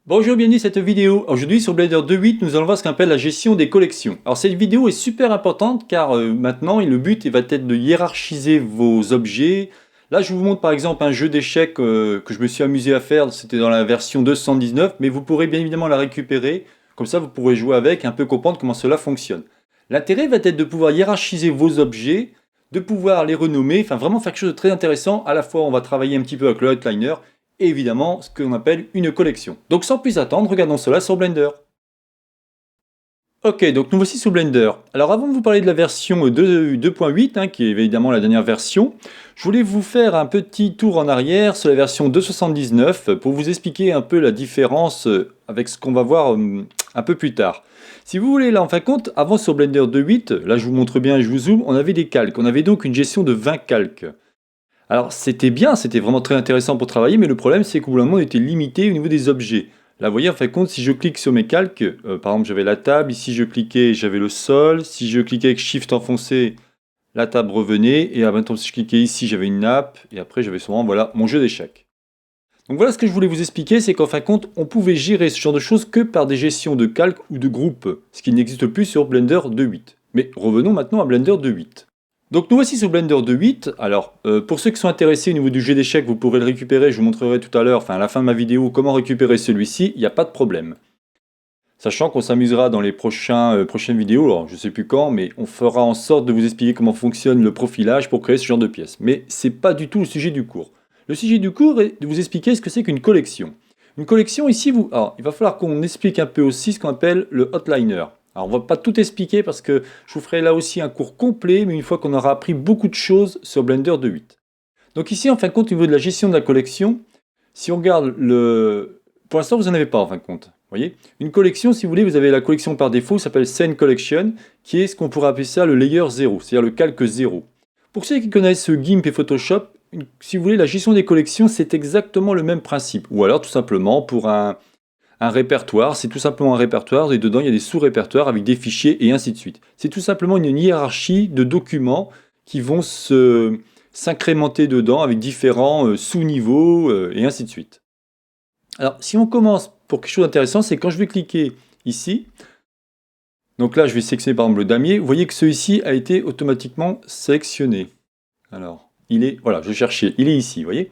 Bonjour, bienvenue à cette vidéo. Aujourd'hui sur Blender 2.8, nous allons voir ce qu'on appelle la gestion des collections. Alors cette vidéo est super importante car maintenant le but va être de hiérarchiser vos objets. Là je vous montre par exemple un jeu d'échecs que je me suis amusé à faire, c'était dans la version 219, mais vous pourrez bien évidemment la récupérer, comme ça vous pourrez jouer avec et un peu comprendre comment cela fonctionne. L'intérêt va être de pouvoir hiérarchiser vos objets, de pouvoir les renommer, enfin vraiment faire quelque chose de très intéressant. À la fois on va travailler un petit peu avec le outliner, et évidemment ce qu'on appelle une collection. Donc sans plus attendre, regardons cela sur Blender. Ok, donc nous voici sous Blender. Alors avant de vous parler de la version 2.8, qui est évidemment la dernière version, je voulais vous faire un petit tour en arrière sur la version 2.79 pour vous expliquer un peu la différence avec ce qu'on va voir un peu plus tard. Si vous voulez, là en fin de compte, avant sur Blender 2.8, là je vous montre bien et je vous zoome, on avait des calques. On avait donc une gestion de 20 calques. Alors c'était bien, c'était vraiment très intéressant pour travailler, mais le problème c'est qu'au bout d'un moment on était limité au niveau des objets. Là vous voyez en fin de compte si je clique sur mes calques, par exemple j'avais la table, ici je cliquais j'avais le sol, si je cliquais avec Shift enfoncé, la table revenait, et maintenant si je cliquais ici j'avais une nappe, et après j'avais sûrement voilà, mon jeu d'échecs. Donc voilà ce que je voulais vous expliquer, c'est qu'en fin de compte on pouvait gérer ce genre de choses que par des gestions de calques ou de groupes, ce qui n'existe plus sur Blender 2.8. Mais revenons maintenant à Blender 2.8. Donc nous voici sur Blender 2.8. Alors pour ceux qui sont intéressés au niveau du jeu d'échecs, vous pourrez le récupérer, je vous montrerai tout à l'heure, enfin à la fin de ma vidéo, comment récupérer celui-ci, il n'y a pas de problème. Sachant qu'on s'amusera dans les prochaines vidéos, alors je ne sais plus quand, mais on fera en sorte de vous expliquer comment fonctionne le profilage pour créer ce genre de pièces. Mais c'est pas du tout le sujet du cours. Le sujet du cours est de vous expliquer ce que c'est qu'une collection. Une collection, ici, alors, il va falloir qu'on explique un peu aussi ce qu'on appelle le outliner. Alors on va pas tout expliquer parce que je vous ferai là aussi un cours complet, mais une fois qu'on aura appris beaucoup de choses sur Blender 2.8. Donc ici, en fin de compte, au niveau de la gestion de la collection, si on regarde le... Pour l'instant, vous n'en avez pas, en fin de compte. Voyez, une collection, si vous voulez, vous avez la collection par défaut, ça s'appelle Scene Collection, qui est ce qu'on pourrait appeler ça le layer 0, c'est-à-dire le calque 0. Pour ceux qui connaissent GIMP et Photoshop, si vous voulez, la gestion des collections, c'est exactement le même principe. Ou alors, tout simplement, pour un répertoire, c'est tout simplement un répertoire, et dedans, il y a des sous-répertoires avec des fichiers, et ainsi de suite. C'est tout simplement une hiérarchie de documents qui vont s'incrémenter dedans avec différents sous-niveaux, et ainsi de suite. Alors, si on commence pour quelque chose d'intéressant, c'est quand je vais cliquer ici. Donc là, je vais sélectionner par exemple le damier. Vous voyez que celui-ci a été automatiquement sélectionné. Alors, voilà, je cherchais, il est ici, vous voyez.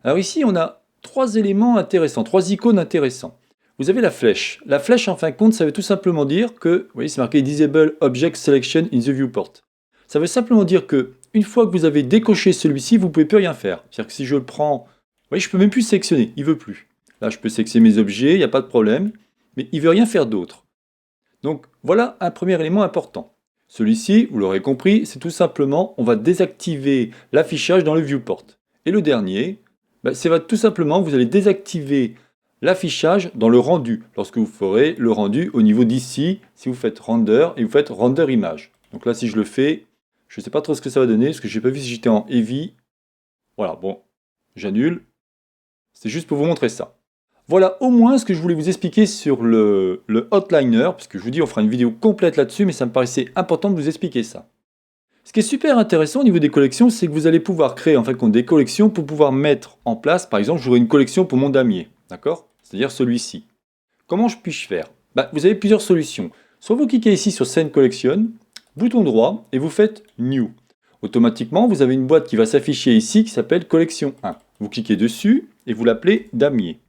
Alors ici, on a trois éléments intéressants, trois icônes intéressants. Vous avez la flèche. La flèche, en fin de compte, ça veut tout simplement dire que, vous voyez, c'est marqué Disable Object Selection in the Viewport. Ça veut simplement dire que, une fois que vous avez décoché celui-ci, vous ne pouvez plus rien faire. C'est-à-dire que si je le prends, vous voyez, je ne peux même plus sélectionner, il ne veut plus. Là, je peux sélectionner mes objets, il n'y a pas de problème, mais il ne veut rien faire d'autre. Donc, voilà un premier élément important. Celui-ci, vous l'aurez compris, c'est tout simplement, on va désactiver l'affichage dans le viewport. Et le dernier, c'est tout simplement, vous allez désactiver l'affichage dans le rendu, lorsque vous ferez le rendu au niveau d'ici, si vous faites render et vous faites render image. Donc là, si je le fais, je ne sais pas trop ce que ça va donner, parce que je n'ai pas vu si j'étais en heavy. Voilà, bon, j'annule. C'est juste pour vous montrer ça. Voilà au moins ce que je voulais vous expliquer sur le outliner, puisque je vous dis on fera une vidéo complète là-dessus, mais ça me paraissait important de vous expliquer ça. Ce qui est super intéressant au niveau des collections, c'est que vous allez pouvoir créer en fait des collections pour pouvoir mettre en place, par exemple, j'aurai une collection pour mon damier, d'accord? C'est-à-dire celui-ci. Comment puis-je faire? Vous avez plusieurs solutions. Soit vous cliquez ici sur Scene Collection, bouton droit, et vous faites New. Automatiquement, vous avez une boîte qui va s'afficher ici qui s'appelle Collection 1. Vous cliquez dessus et vous l'appelez damier.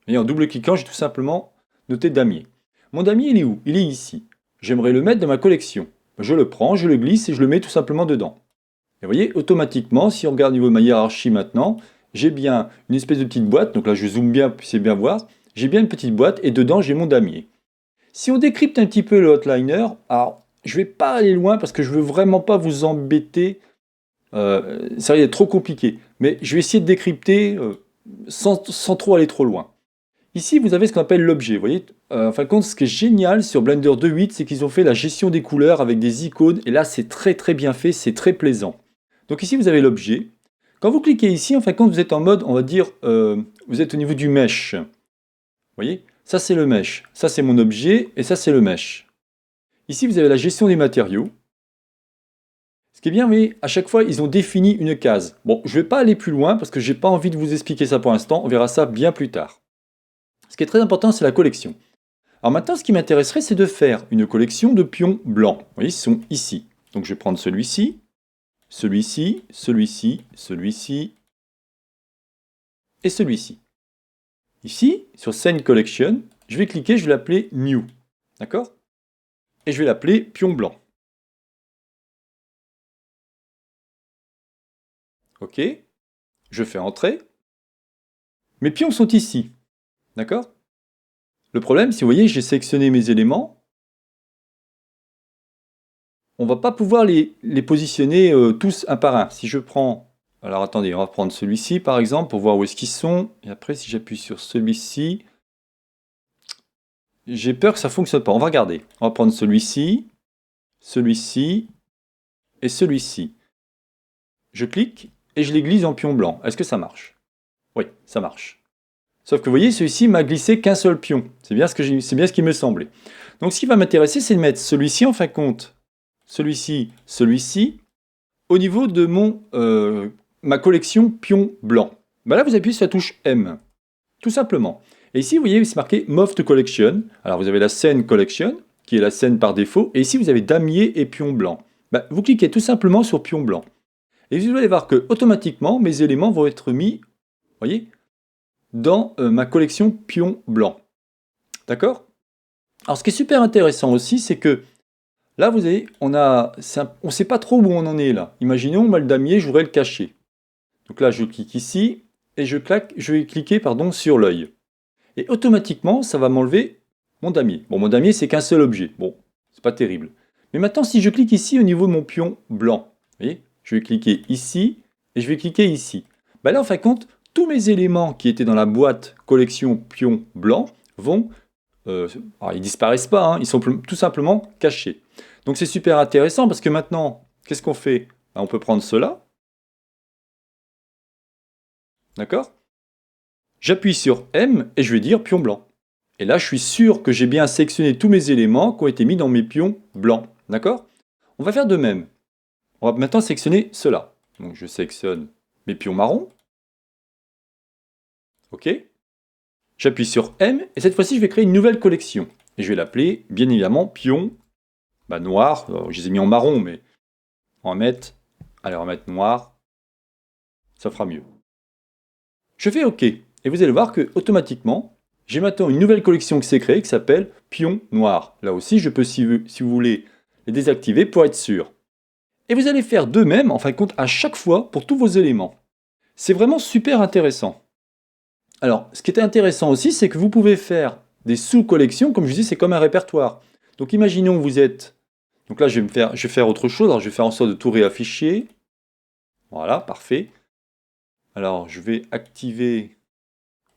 Et en double-cliquant, j'ai tout simplement noté damier. Mon damier, il est où? Il est ici. J'aimerais le mettre dans ma collection. Je le prends, je le glisse et je le mets tout simplement dedans. Et vous voyez, automatiquement, si on regarde au niveau de ma hiérarchie maintenant, j'ai bien une espèce de petite boîte. Donc là, je zoome bien, puis c'est bien voir. J'ai bien une petite boîte et dedans, j'ai mon damier. Si on décrypte un petit peu le outliner, alors je ne vais pas aller loin parce que je ne veux vraiment pas vous embêter. Ça va être trop compliqué. Mais je vais essayer de décrypter sans trop aller trop loin. Ici, vous avez ce qu'on appelle l'objet. Vous voyez, en fin de compte, ce qui est génial sur Blender 2.8, c'est qu'ils ont fait la gestion des couleurs avec des icônes. Et là, c'est très très bien fait, c'est très plaisant. Donc ici, vous avez l'objet. Quand vous cliquez ici, en fin de compte, vous êtes en mode, on va dire, vous êtes au niveau du mesh. Vous voyez, ça c'est le mesh. Ça c'est mon objet et ça c'est le mesh. Ici, vous avez la gestion des matériaux. Ce qui est bien, oui, à chaque fois, ils ont défini une case. Bon, je ne vais pas aller plus loin parce que je n'ai pas envie de vous expliquer ça pour l'instant. On verra ça bien plus tard. qui est très important, c'est la collection. Alors maintenant, ce qui m'intéresserait, c'est de faire une collection de pions blancs. Vous voyez, ils sont ici. Donc je vais prendre celui-ci, celui-ci, celui-ci, celui-ci et celui-ci. Ici, sur Scene Collection, je vais cliquer, je vais l'appeler New. D'accord? Et je vais l'appeler pion blanc. OK. Je fais entrer. Mes pions sont ici. D'accord? Le problème, si vous voyez, j'ai sélectionné mes éléments. On ne va pas pouvoir les positionner tous un par un. Si je prends... Alors attendez, on va prendre celui-ci par exemple pour voir où est-ce qu'ils sont. Et après, si j'appuie sur celui-ci, j'ai peur que ça ne fonctionne pas. On va regarder. On va prendre celui-ci, celui-ci et celui-ci. Je clique et je les glisse en pion blanc. Est-ce que ça marche? Oui, ça marche. Sauf que vous voyez, celui-ci m'a glissé qu'un seul pion. C'est bien ce qui me semblait. Donc ce qui va m'intéresser, c'est de mettre celui-ci en fin de compte, celui-ci, celui-ci, au niveau de ma collection pion blanc. Ben là, vous appuyez sur la touche M, tout simplement. Et ici, vous voyez, c'est marqué Move to Collection. Alors vous avez la scène Collection, qui est la scène par défaut, et ici vous avez damier et pion blanc. Ben, vous cliquez tout simplement sur pion blanc. Et vous allez voir que automatiquement, mes éléments vont être mis, voyez, dans ma collection pion blanc. D'accord? Alors ce qui est super intéressant aussi, c'est que là, vous avez, on ne sait pas trop où on en est là. Imaginons, moi le damier, je voudrais le cacher. Donc là, je clique ici et je vais cliquer sur l'œil. Et automatiquement, ça va m'enlever mon damier. Bon, mon damier, c'est qu'un seul objet. Bon, c'est pas terrible. Mais maintenant, si je clique ici au niveau de mon pion blanc, vous voyez, je vais cliquer ici et je vais cliquer ici. Ben là, en fin de compte, tous mes éléments qui étaient dans la boîte collection pion blanc vont... alors, ils disparaissent pas, hein, ils sont tout simplement cachés. Donc c'est super intéressant parce que maintenant, qu'est-ce qu'on fait? Ben, on peut prendre cela. D'accord? J'appuie sur M et je vais dire pion blanc. Et là, je suis sûr que j'ai bien sélectionné tous mes éléments qui ont été mis dans mes pions blancs. D'accord? On va faire de même. On va maintenant sélectionner cela. Donc je sélectionne mes pions marrons. OK? J'appuie sur M et cette fois-ci, je vais créer une nouvelle collection. Et je vais l'appeler, bien évidemment, pion noir. Alors, je les ai mis en marron, mais on va mettre... Allez, on va mettre noir. Ça fera mieux. Je fais OK. Et vous allez voir que automatiquement, j'ai maintenant une nouvelle collection qui s'est créée qui s'appelle pion noir. Là aussi, je peux, si vous voulez, les désactiver pour être sûr. Et vous allez faire de même, en fin de compte, à chaque fois pour tous vos éléments. C'est vraiment super intéressant. Alors, ce qui est intéressant aussi, c'est que vous pouvez faire des sous-collections. Comme je disais, c'est comme un répertoire. Donc, imaginons que vous êtes... Donc là, je vais faire autre chose. Alors, je vais faire en sorte de tout réafficher. Voilà, parfait. Alors, je vais activer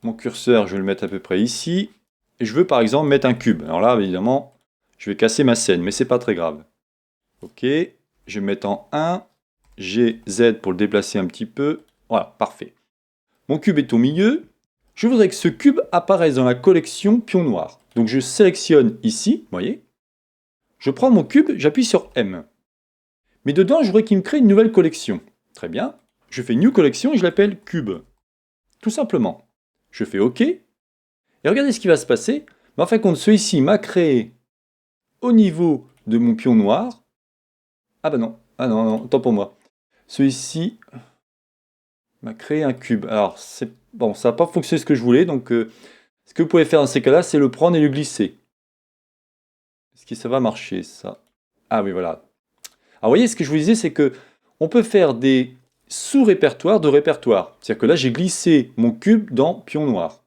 mon curseur. Je vais le mettre à peu près ici. Et je veux, par exemple, mettre un cube. Alors là, évidemment, je vais casser ma scène, mais c'est pas très grave. OK. Je vais me mettre en 1. G, Z pour le déplacer un petit peu. Voilà, parfait. Mon cube est au milieu. Je voudrais que ce cube apparaisse dans la collection pion noir. Donc je sélectionne ici, vous voyez. Je prends mon cube, j'appuie sur M. Mais dedans, je voudrais qu'il me crée une nouvelle collection. Très bien. Je fais New Collection et je l'appelle cube. Tout simplement. Je fais OK. Et regardez ce qui va se passer. En fin de compte, celui-ci m'a créé au niveau de mon pion noir. Ah bah non. Ah non, non, tant pour moi. Celui-ci m'a créé un cube. Alors, bon, ça n'a pas fonctionné ce que je voulais. Donc, ce que vous pouvez faire dans ces cas-là, c'est le prendre et le glisser. Est-ce que ça va marcher, ça? Ah oui, voilà. Alors, vous voyez, ce que je vous disais, c'est que on peut faire des sous-répertoires de répertoires. C'est-à-dire que là, j'ai glissé mon cube dans pion noir.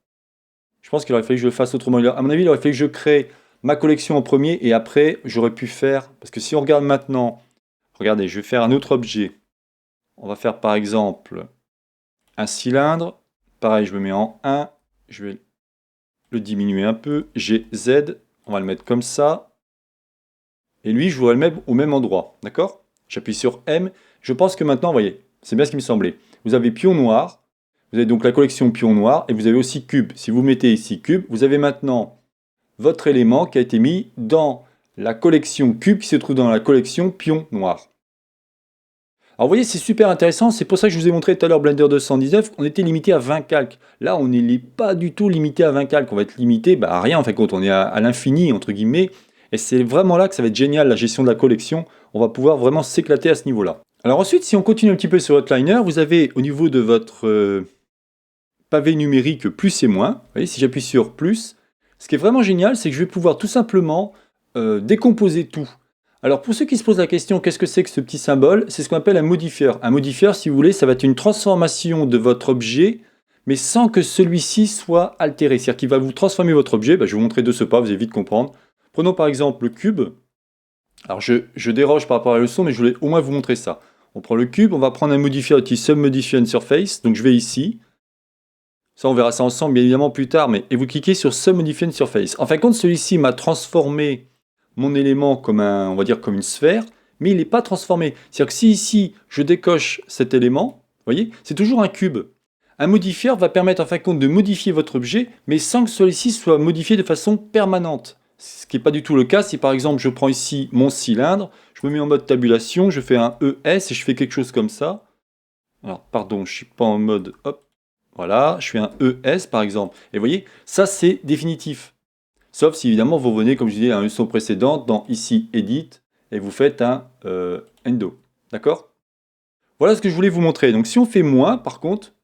Je pense qu'il aurait fallu que je le fasse autrement. À mon avis, il aurait fallu que je crée ma collection en premier et après, j'aurais pu faire... Parce que si on regarde maintenant, regardez, je vais faire un autre objet. On va faire par exemple un cylindre. Pareil, je me mets en 1. Je vais le diminuer un peu. G, Z. On va le mettre comme ça. Et lui, je voudrais le mettre au même endroit. D'accord? J'appuie sur M. Je pense que maintenant, vous voyez, c'est bien ce qui me semblait. Vous avez pion noir. Vous avez donc la collection pion noir. Et vous avez aussi cube. Si vous mettez ici cube, vous avez maintenant votre élément qui a été mis dans la collection cube qui se trouve dans la collection pion noir. Alors vous voyez, c'est super intéressant, c'est pour ça que je vous ai montré tout à l'heure Blender 219, on était limité à 20 calques. Là, on n'est pas du tout limité à 20 calques, on va être limité à rien en fait, quand on est à l'infini, entre guillemets, et c'est vraiment là que ça va être génial, la gestion de la collection, on va pouvoir vraiment s'éclater à ce niveau-là. Alors ensuite, si on continue un petit peu sur Outliner, vous avez au niveau de votre pavé numérique plus et moins, vous voyez, si j'appuie sur plus, ce qui est vraiment génial, c'est que je vais pouvoir tout simplement décomposer tout. Alors pour ceux qui se posent la question, qu'est-ce que c'est que ce petit symbole? C'est ce qu'on appelle un modifieur. Un modifieur, si vous voulez, ça va être une transformation de votre objet, mais sans que celui-ci soit altéré. C'est-à-dire qu'il va vous transformer votre objet. Je vais vous montrer de ce pas, vous allez vite comprendre. Prenons par exemple le cube. Alors je déroge par rapport à la leçon, mais je voulais au moins vous montrer ça. On prend le cube, on va prendre un modifieur qui Submodifier Surface. Donc je vais ici. Ça, on verra ça ensemble, bien évidemment, plus tard. Et vous cliquez sur Submodifier Surface. En fin de compte, celui-ci m'a transformé mon élément comme on va dire comme une sphère, mais il n'est pas transformé. C'est-à-dire que si ici, je décoche cet élément, vous voyez, c'est toujours un cube. Un modifieur va permettre en fin de compte de modifier votre objet, mais sans que celui-ci soit modifié de façon permanente. Ce qui n'est pas du tout le cas si par exemple je prends ici mon cylindre, je me mets en mode tabulation, je fais un ES et je fais quelque chose comme ça. Alors pardon, je ne suis pas en mode, hop, voilà, je fais un ES par exemple. Et vous voyez, ça c'est définitif. Sauf si évidemment vous revenez, comme je disais à une leçon précédente, dans ici Edit, et vous faites un Endo. D'accord? Voilà ce que je voulais vous montrer. Donc si on fait moins, par contre,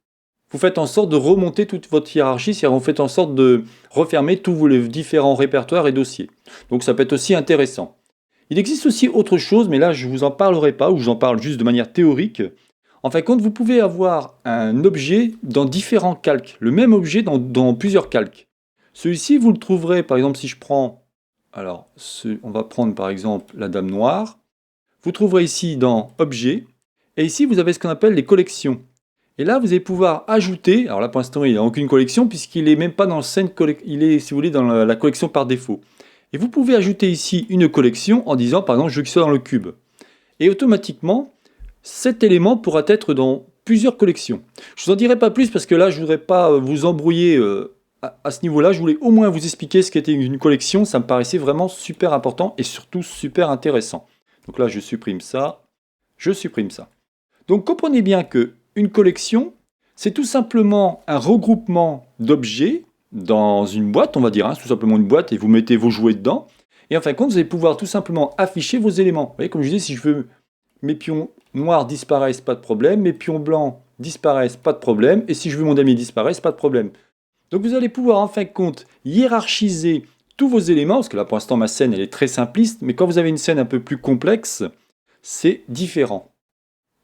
vous faites en sorte de remonter toute votre hiérarchie, c'est-à-dire vous faites en sorte de refermer tous vos différents répertoires et dossiers. Donc ça peut être aussi intéressant. Il existe aussi autre chose, mais là je ne vous en parlerai pas, ou je vous en parle juste de manière théorique. En fin de compte, vous pouvez avoir un objet dans différents calques, le même objet dans plusieurs calques. Celui-ci, vous le trouverez, par exemple, si je prends, alors, on va prendre par exemple la dame noire, vous trouverez ici dans Objet, et ici vous avez ce qu'on appelle les collections. Et là, vous allez pouvoir ajouter, alors là pour l'instant il n'a aucune collection, puisqu'il n'est même pas dans il est, si vous voulez, dans la collection par défaut. Et vous pouvez ajouter ici une collection en disant, par exemple, je veux qu'il soit dans le cube. Et automatiquement, cet élément pourra être dans plusieurs collections. Je ne vous en dirai pas plus, parce que là, je ne voudrais pas vous embrouiller à ce niveau-là, je voulais au moins vous expliquer ce qu'était une collection, ça me paraissait vraiment super important et surtout super intéressant. Donc là, je supprime ça, je supprime ça. Donc comprenez bien que une collection, c'est tout simplement un regroupement d'objets dans une boîte, on va dire, tout simplement une boîte, et vous mettez vos jouets dedans, et en fin de compte, vous allez pouvoir tout simplement afficher vos éléments. Vous voyez, comme je disais, si je veux mes pions noirs disparaissent, pas de problème, mes pions blancs disparaissent, pas de problème, et si je veux mon damier disparaisse, pas de problème. Donc vous allez pouvoir en fin de compte hiérarchiser tous vos éléments, parce que là pour l'instant ma scène elle est très simpliste, mais quand vous avez une scène un peu plus complexe, c'est différent.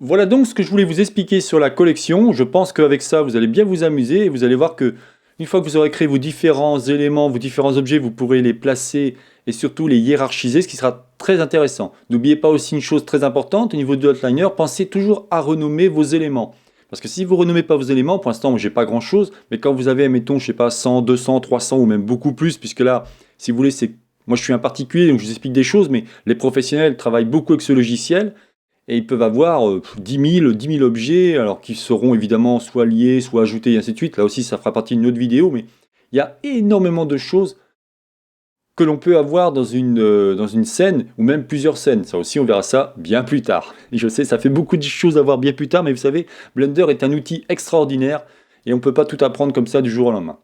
Voilà donc ce que je voulais vous expliquer sur la collection. Je pense qu'avec ça vous allez bien vous amuser et vous allez voir que une fois que vous aurez créé vos différents éléments, vos différents objets, vous pourrez les placer et surtout les hiérarchiser, ce qui sera très intéressant. N'oubliez pas aussi une chose très importante au niveau de Outliner, pensez toujours à renommer vos éléments. Parce que si vous ne renommez pas vos éléments, pour l'instant, j'ai pas grand chose, mais quand vous avez, mettons, je sais pas, 100, 200, 300 ou même beaucoup plus, puisque là, si vous voulez, moi je suis un particulier, donc je vous explique des choses, mais les professionnels travaillent beaucoup avec ce logiciel et ils peuvent avoir 10 000 objets, alors qui seront évidemment soit liés, soit ajoutés, et ainsi de suite. Là aussi, ça fera partie d'une autre vidéo, mais il y a énormément de choses que l'on peut avoir dans une scène, ou même plusieurs scènes. Ça aussi, on verra ça bien plus tard. Et je sais, ça fait beaucoup de choses à voir bien plus tard, mais vous savez, Blender est un outil extraordinaire, et on ne peut pas tout apprendre comme ça du jour au lendemain.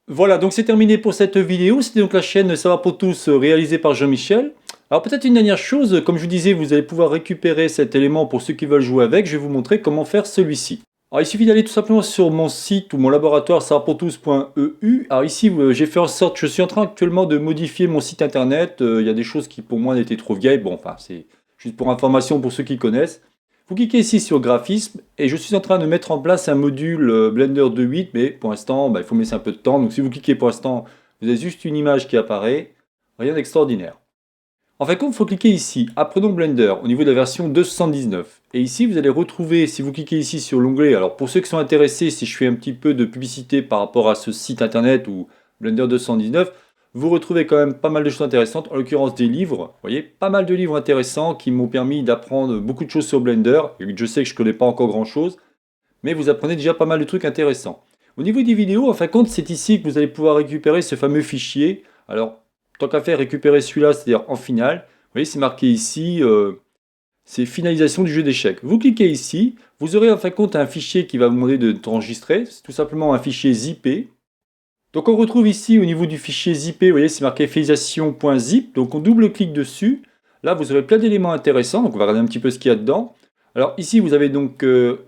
Voilà, donc c'est terminé pour cette vidéo. C'était donc la chaîne Savoir pour tous, réalisée par Jean-Michel. Alors peut-être une dernière chose, comme je vous disais, vous allez pouvoir récupérer cet élément pour ceux qui veulent jouer avec. Je vais vous montrer comment faire celui-ci. Alors il suffit d'aller tout simplement sur mon site ou mon laboratoire savoirpourtous.eu. Alors ici j'ai fait en sorte, je suis en train actuellement de modifier mon site internet. Il y a des choses qui pour moi étaient trop vieilles. Bon, enfin c'est juste pour information pour ceux qui connaissent. Vous cliquez ici sur graphisme et je suis en train de mettre en place un module Blender 2.8, mais pour l'instant il faut me laisser un peu de temps. Donc si vous cliquez pour l'instant, vous avez juste une image qui apparaît, rien d'extraordinaire. En fin de compte, il faut cliquer ici, apprenons Blender, au niveau de la version 279. Et ici, vous allez retrouver, si vous cliquez ici sur l'onglet, alors pour ceux qui sont intéressés, si je fais un petit peu de publicité par rapport à ce site internet ou Blender 219, vous retrouvez quand même pas mal de choses intéressantes, en l'occurrence des livres. Vous voyez, pas mal de livres intéressants qui m'ont permis d'apprendre beaucoup de choses sur Blender. Et je sais que je ne connais pas encore grand chose, mais vous apprenez déjà pas mal de trucs intéressants. Au niveau des vidéos, en fin de compte, c'est ici que vous allez pouvoir récupérer ce fameux fichier. Alors, tant qu'à faire, récupérer celui-là, c'est-à-dire en finale. Vous voyez, c'est marqué ici c'est finalisation du jeu d'échecs. Vous cliquez ici, vous aurez en fin de compte un fichier qui va vous demander d'enregistrer, c'est tout simplement un fichier zippé. Donc on retrouve ici au niveau du fichier zippé, vous voyez c'est marqué finalisation.zip, donc on double-clique dessus. Là vous aurez plein d'éléments intéressants, donc on va regarder un petit peu ce qu'il y a dedans. Alors ici vous avez donc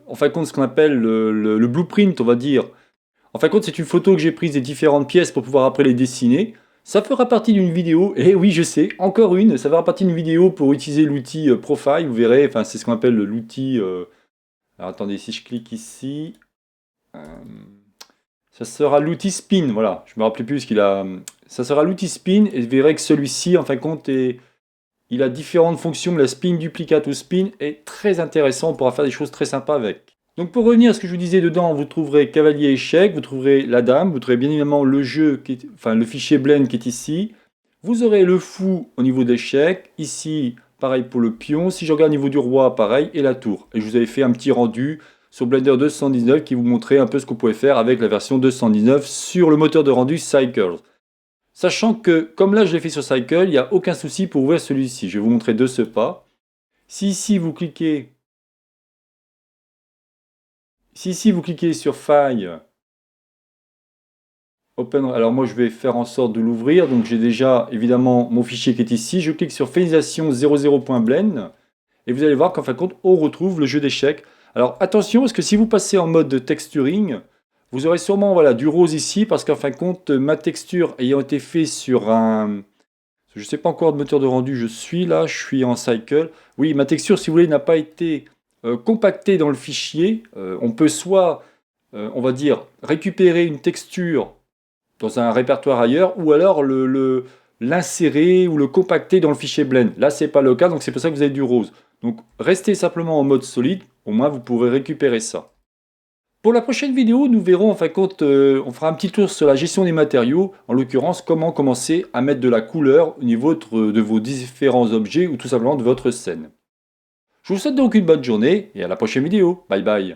en fin de compte ce qu'on appelle le blueprint, on va dire. En fin de compte c'est une photo que j'ai prise des différentes pièces pour pouvoir après les dessiner. Ça fera partie d'une vidéo, et oui je sais, encore une, ça fera partie d'une vidéo pour utiliser l'outil Profile, vous verrez, enfin c'est ce qu'on appelle l'outil... alors attendez, si je clique ici... ça sera l'outil Spin, voilà, je me rappelais plus ce qu'il a... Ça sera l'outil Spin, et vous verrez que celui-ci, en fin de compte, il a différentes fonctions. La Spin Duplicate ou Spin est très intéressant, on pourra faire des choses très sympas avec. Donc pour revenir à ce que je vous disais, dedans vous trouverez cavalier échec, vous trouverez la dame, vous trouverez bien évidemment le jeu, enfin le fichier blend qui est ici. Vous aurez le fou au niveau d'échec, ici pareil pour le pion, si je regarde au niveau du roi pareil, et la tour. Et je vous avais fait un petit rendu sur Blender 219 qui vous montrait un peu ce qu'on pouvait faire avec la version 219 sur le moteur de rendu Cycles. Sachant que comme là je l'ai fait sur Cycle, il n'y a aucun souci pour ouvrir celui-ci. Je vais vous montrer de ce pas. Si ici vous cliquez sur File, Open, alors moi je vais faire en sorte de l'ouvrir, donc j'ai déjà évidemment mon fichier qui est ici, je clique sur finalisation 00.blend, et vous allez voir qu'en fin de compte on retrouve le jeu d'échecs. Alors attention, parce que si vous passez en mode texturing, vous aurez sûrement voilà, du rose ici, parce qu'en fin de compte ma texture ayant été faite sur un... Je ne sais pas encore de moteur de rendu je suis là, je suis en Cycle. Oui, ma texture si vous voulez n'a pas été compactée dans le fichier. On peut soit, on va dire, récupérer une texture dans un répertoire ailleurs, ou alors l'insérer ou le compacter dans le fichier blend. Là, c'est pas le cas, donc c'est pour ça que vous avez du rose. Donc, restez simplement en mode solide, au moins vous pourrez récupérer ça. Pour la prochaine vidéo, nous verrons, en fin de compte, on fera un petit tour sur la gestion des matériaux, en l'occurrence, comment commencer à mettre de la couleur au niveau de vos différents objets, ou tout simplement de votre scène. Je vous souhaite donc une bonne journée, et à la prochaine vidéo. Bye bye.